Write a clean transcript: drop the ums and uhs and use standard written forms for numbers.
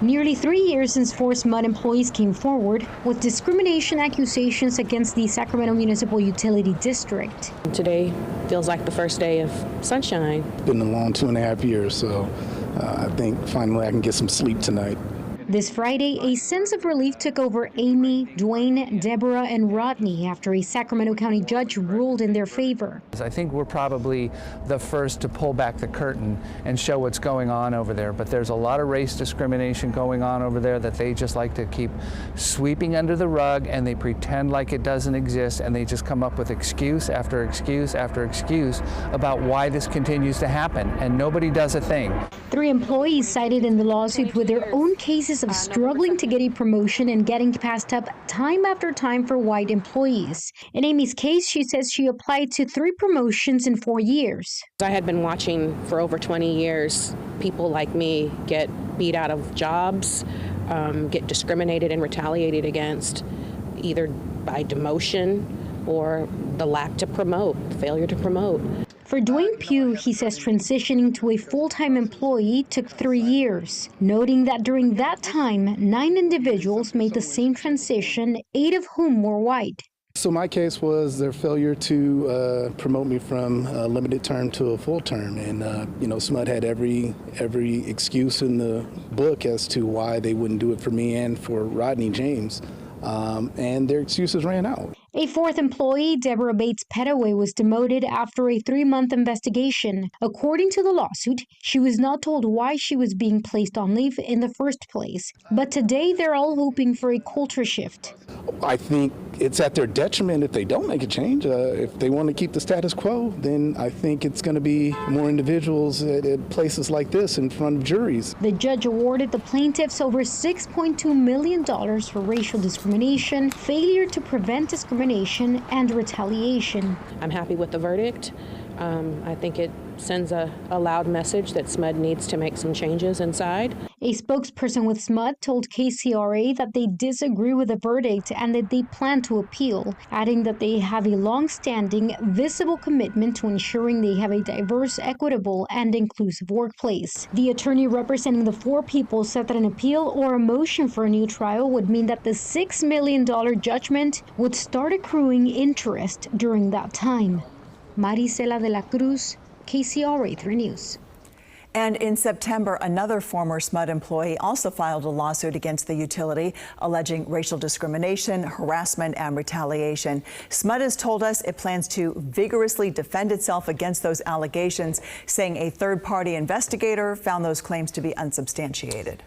Nearly 3 years since 4 SMUD employees came forward with discrimination accusations against the Sacramento Municipal Utility District. Today feels like the first day of sunshine. It's been a long 2.5 years, so I think finally I can get some sleep tonight. This Friday, a sense of relief took over Amy, Dwayne, Deborah, and Rodney after a Sacramento County judge ruled in their favor. I think we're probably the first to pull back the curtain and show what's going on over there, but there's a lot of race discrimination going on over there that they just like to keep sweeping under the rug, and they pretend like it doesn't exist, and they just come up with excuse after excuse after excuse about why this continues to happen, and nobody does a thing. 3 employees cited in the lawsuit with their own cases of struggling to get a promotion and getting passed up time after time for white employees. In Amy's case, she says she applied to 3 promotions in 4 years. I had been watching for over 20 years people like me get beat out of jobs, get discriminated and retaliated against, either by demotion or the lack to promote, failure to promote. For Dwayne Pugh, he says transitioning to a full-time employee took 3 years, noting that during that time, 9 individuals made the same transition, 8 of whom were white. So my case was their failure to promote me from a limited term to a full term, and SMUD had every excuse in the book as to why they wouldn't do it for me and for Rodney James, and their excuses ran out. A 4th employee, Deborah Bates Petaway, was demoted after a 3-month investigation. According to the lawsuit, she was not told why she was being placed on leave in the first place. But today, they're all hoping for a culture shift. I think it's at their detriment if they don't make a change. If they want to keep the status quo, then I think it's going to be more individuals at places like this in front of juries. The judge awarded the plaintiffs over $6.2 million for racial discrimination, failure to prevent discrimination, and retaliation. I'm happy with the verdict. I think it sends a loud message that SMUD needs to make some changes inside. A spokesperson with SMUD told KCRA that they disagree with the verdict and that they plan to appeal, adding that they have a long-standing, visible commitment to ensuring they have a diverse, equitable, and inclusive workplace. The attorney representing the 4 people said that an appeal or a motion for a new trial would mean that the $6 million judgment would start accruing interest during that time. Marisela de la Cruz, KCRA 3 News. And in September, another former SMUD employee also filed a lawsuit against the utility, alleging racial discrimination, harassment, and retaliation. SMUD has told us it plans to vigorously defend itself against those allegations, saying a third-party investigator found those claims to be unsubstantiated.